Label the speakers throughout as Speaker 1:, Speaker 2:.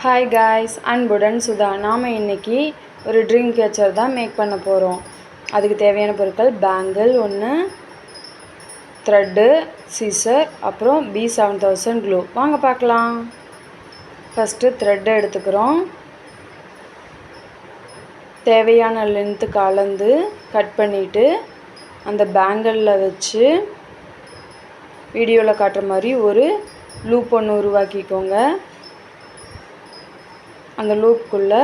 Speaker 1: Hi guys, அன்புடன் சுதா. நாம் இன்றைக்கி ஒரு ட்ரீம் கேச்சர் தான் மேக் பண்ண போகிறோம். அதுக்கு தேவையான பொருட்கள் பேங்கிள் ஒன்று, த்ரெட்டு, சீசர், அப்புறம் B7000 க்ளூ. வாங்க பார்க்கலாம். ஃபஸ்ட்டு த்ரெட்டை எடுத்துக்கிறோம். தேவையான லென்த்துக்கு அளந்து கட் பண்ணிவிட்டு அந்த பேங்கிளில் வச்சு வீடியோவில் காட்டுற மாதிரி ஒரு லூப் ஒன்று உருவாக்கிக்கோங்க. அந்த லூப்புக்குள்ளே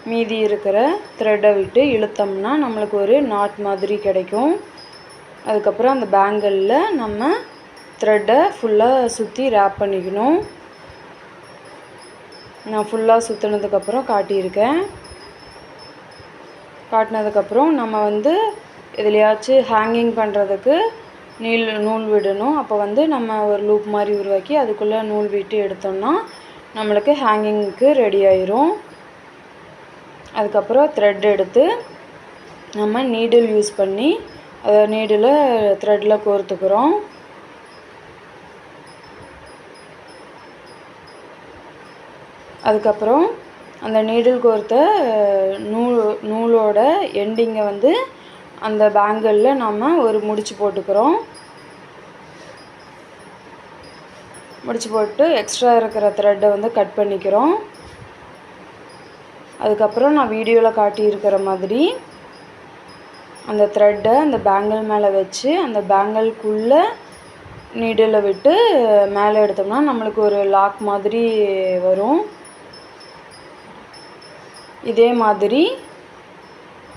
Speaker 1: மீதி இருக்கிற த்ரெட்டை விட்டு இழுத்தோம்னா நம்மளுக்கு ஒரு நாட் மாதிரி கிடைக்கும். அதுக்கப்புறம் அந்த பேங்கிளில் நம்ம த்ரெட்டை ஃபுல்லாக சுற்றி ரேப் பண்ணிக்கணும். நான் ஃபுல்லாக சுற்றினதுக்கப்புறம் காட்டியிருக்கேன். காட்டினதுக்கப்புறம் நம்ம எதுலையாச்சும் ஹேங்கிங் பண்ணுறதுக்கு நூல் விடணும். அப்போ நம்ம ஒரு லூப் மாதிரி உருவாக்கி அதுக்குள்ளே நூல் விட்டு எடுத்தோம்னா நம்மளுக்கு ஹேங்கிங்க்கு ரெடி ஆயிரும். அதுக்கப்புறம் த்ரெட் எடுத்து நம்ம நீடில் யூஸ் பண்ணி அதை நீடில் த்ரெட்டில் கோர்த்துக்கிறோம். அதுக்கப்புறம் அந்த நீடில் கோர்த்த நூலோட எண்டிங்கை அந்த பேங்கிளில் நம்ம ஒரு முடிச்சு போட்டுக்கிறோம். முடிச்சு போட்டு எக்ஸ்ட்ரா இருக்கிற த்ரெட்டை கட் பண்ணிக்கிறோம். அதுக்கப்புறம் நான் வீடியோவில் காட்டியிருக்கிற மாதிரி அந்த த்ரெட்டை அந்த பேங்கிள் மேலே வச்சு அந்த பேங்கிள்குள்ளே நீடில் விட்டு மேலே எடுத்தோம்னா நம்மளுக்கு ஒரு லாக் மாதிரி வரும். இதே மாதிரி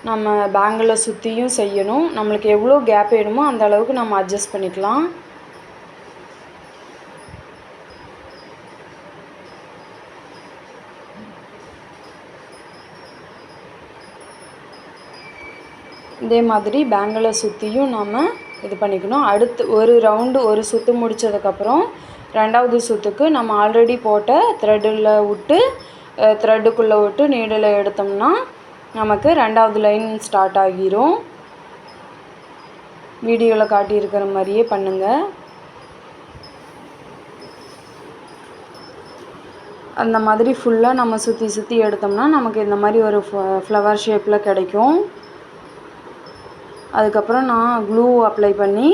Speaker 1: நம்ம பேங்கிளை சுற்றியும் செய்யணும். நம்மளுக்கு எவ்வளோ கேப் வேணுமோ அந்த அளவுக்கு நம்ம அட்ஜஸ்ட் பண்ணிக்கலாம். இதே மாதிரி பேங்கிளை சுற்றியும் நம்ம இது பண்ணிக்கணும். அடுத்து ஒரு சுற்று முடித்ததுக்கப்புறம் ரெண்டாவது சுற்றுக்கு நம்ம ஆல்ரெடி போட்ட த்ரெட்டுக்குள்ளே விட்டு நீடில் எடுத்தோம்னா நமக்கு ரெண்டாவது லைன் ஸ்டார்ட் ஆகிரும். வீடியோவில் காட்டியிருக்கிற மாதிரியே பண்ணுங்கள். அந்த மாதிரி ஃபுல்லாக நம்ம சுற்றி எடுத்தோம்னா நமக்கு இந்த மாதிரி ஒரு ஃப்ளவர் ஷேப்பில் கிடைக்கும். அதுக்கப்புறம் நான் க்ளூ அப்ளை பண்ணி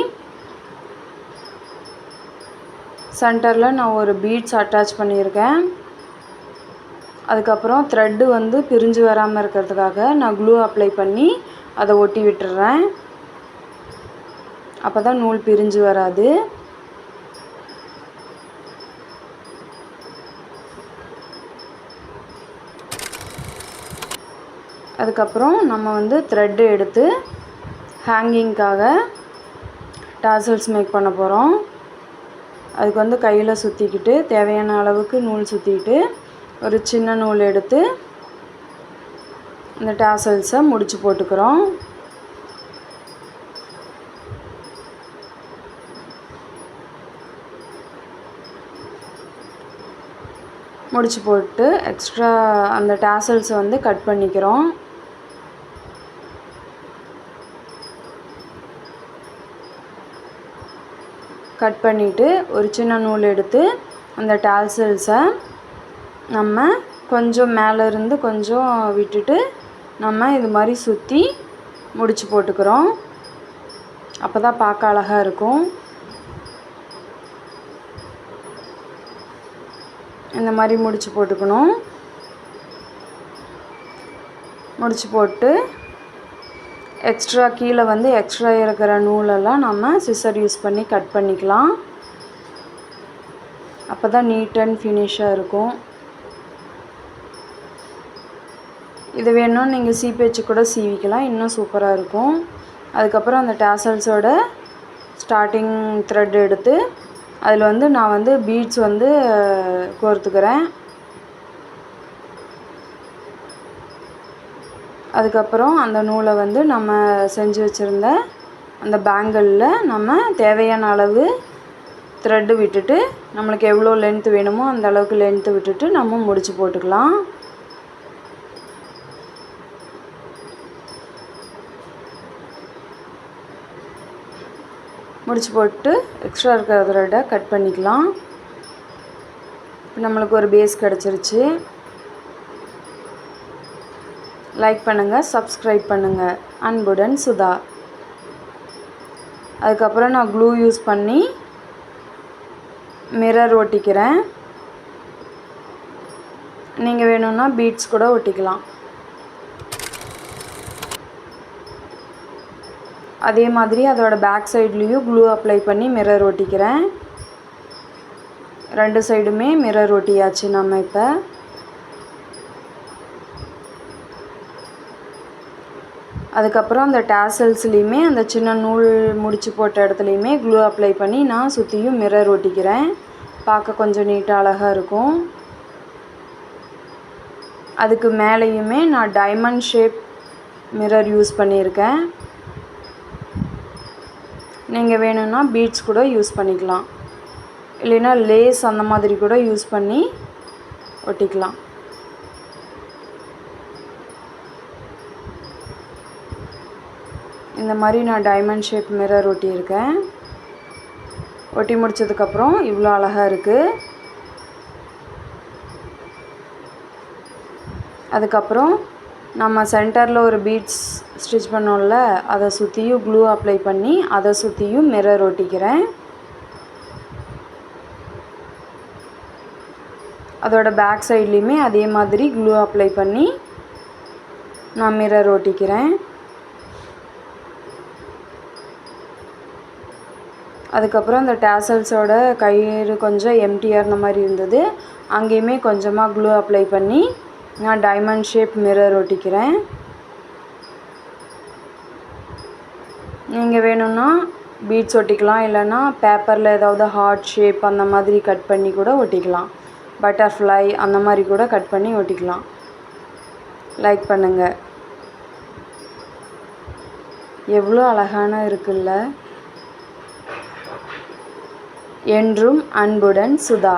Speaker 1: சென்டரில் நான் ஒரு பீட்ஸ் அட்டாச் பண்ணியிருக்கேன். அதுக்கப்புறம் த்ரெட்டு பிரிஞ்சு வராமல் இருக்கிறதுக்காக நான் க்ளூ அப்ளை பண்ணி அதை ஒட்டி விட்டுறேன். அப்போ தான் நூல் பிரிஞ்சு வராது. அதுக்கப்புறம் நம்ம த்ரெட்டு எடுத்து ஹேங்கிங்காக டாசல்ஸ் மேக் பண்ண போகிறோம். அதுக்கு கையில் சுற்றிக்கிட்டு தேவையான அளவுக்கு நூல் சுற்றிக்கிட்டு ஒரு சின்ன நூல் எடுத்து இந்த டாசல்ஸை முடிச்சு போட்டுக்கிறோம். முடிச்சு போட்டு எக்ஸ்ட்ரா அந்த டாசல்ஸை கட் பண்ணிக்கிறோம். கட் பண்ணிவிட்டு ஒரு சின்ன நூல் எடுத்து அந்த டாசல்ஸை நம்ம கொஞ்சம் மேலே இருந்து கொஞ்சம் விட்டுட்டு நம்ம இது மாதிரி சுற்றி முடிச்சு போட்டுக்கிறோம். அப்போ தான் பார்க்க அழகாக இருக்கும். இந்த மாதிரி முடிச்சு போட்டுக்கணும். முடிச்சு போட்டு எக்ஸ்ட்ரா கீழே எக்ஸ்ட்ரா இருக்கிற நூலெல்லாம் நம்ம சிசர் யூஸ் பண்ணி கட் பண்ணிக்கலாம். அப்போ தான் நீட் அண்ட் ஃபினிஷாக இருக்கும். இது வேணும்னு நீங்கள் சீப்பு வச்சு கூட சீவிக்கலாம், இன்னும் சூப்பராக இருக்கும். அதுக்கப்புறம் அந்த டாசல்ஸோட ஸ்டார்டிங் த்ரெட் எடுத்து அதில் நான் பீட்ஸ் கோர்த்துக்கிறேன். அதுக்கப்புறம் அந்த நூலை நம்ம செஞ்சு வச்சுருந்த அந்த பேங்கிளில் நம்ம தேவையான அளவு த்ரெட்டு விட்டுட்டு நம்மளுக்கு எவ்வளோ லென்த்து வேணுமோ அந்த அளவுக்கு லென்த்து விட்டுட்டு நம்ம முடிச்சு போட்டுக்கலாம். முடிச்சு போட்டு எக்ஸ்ட்ரா இருக்கிற த்ரெட்டை கட் பண்ணிக்கலாம். இப்போ நம்மளுக்கு ஒரு பேஸ் கிடச்சிருச்சு. லைக் பண்ணுங்கள், சப்ஸ்கிரைப் பண்ணுங்கள். அன்புடன் சுதா. அதுக்கப்புறம் நான் க்ளூ யூஸ் பண்ணி மிரர் ஒட்டிக்கிறேன். நீங்கள் வேணும்னா பீட்ஸ் கூட ஒட்டிக்கலாம். அதே மாதிரி அதோட பேக் சைட்லேயும் க்ளூ அப்ளை பண்ணி மிரர் ஒட்டிக்கிறேன். 2 சைடுமே மிரர் ஒட்டியாச்சு நம்ம இப்போ. அதுக்கப்புறம் அந்த டேசல்ஸ்லேயுமே அந்த சின்ன நூல் முடிச்சு போட்ட இடத்துலையுமே க்ளூ அப்ளை பண்ணி நான் சுற்றியும் மிரர் ஒட்டிக்கிறேன். பார்க்க கொஞ்சம் நீட்டாக அழகாக இருக்கும். அதுக்கு மேலேயுமே நான் டைமண்ட் ஷேப் மிரர் யூஸ் பண்ணியிருக்கேன். நீங்கள் வேணும்னா பீட்ஸ் கூட யூஸ் பண்ணிக்கலாம், இல்லைன்னா லேஸ் அந்த மாதிரி கூட யூஸ் பண்ணி ஒட்டிக்கலாம். இந்த மாதிரி நான் டைமண்ட் ஷேப் மிரர் ஒட்டியிருக்கேன். ஒட்டி முடித்ததுக்கப்புறம் இவ்வளோ அழகாக இருக்குது. அதுக்கப்புறம் நம்ம சென்டரில் ஒரு பீட்ஸ் ஸ்டிச் பண்ணோம்ல, அதை சுற்றியும் க்ளூ அப்ளை பண்ணி அதை சுற்றியும் மிரர் ஒட்டிக்கிறேன். அதோட பேக் சைட்லேயுமே அதே மாதிரி க்ளூ அப்ளை பண்ணி நான் மிரர் ஒட்டிக்கிறேன். அதுக்கப்புறம் அந்த டேசல்ஸோட கயிறு கொஞ்சம் எம்டியாக இருந்த மாதிரி இருந்தது, அங்கேயுமே கொஞ்சமாக க்ளூ அப்ளை பண்ணி நான் டைமண்ட் ஷேப் மிரர் ஒட்டிக்கிறேன். நீங்கள் வேணும்னா பீட்ஸ் ஒட்டிக்கலாம், இல்லைன்னா பேப்பரில் ஏதாவது ஹார்ட் ஷேப் அந்த மாதிரி கட் பண்ணி கூட ஒட்டிக்கலாம். பட்டர்ஃப்ளை அந்த மாதிரி கூட கட் பண்ணி ஒட்டிக்கலாம். லைக் பண்ணுங்கள். எவ்வளோ அழகான இருக்குல்ல. என்றும் அன்புடன் சுதா.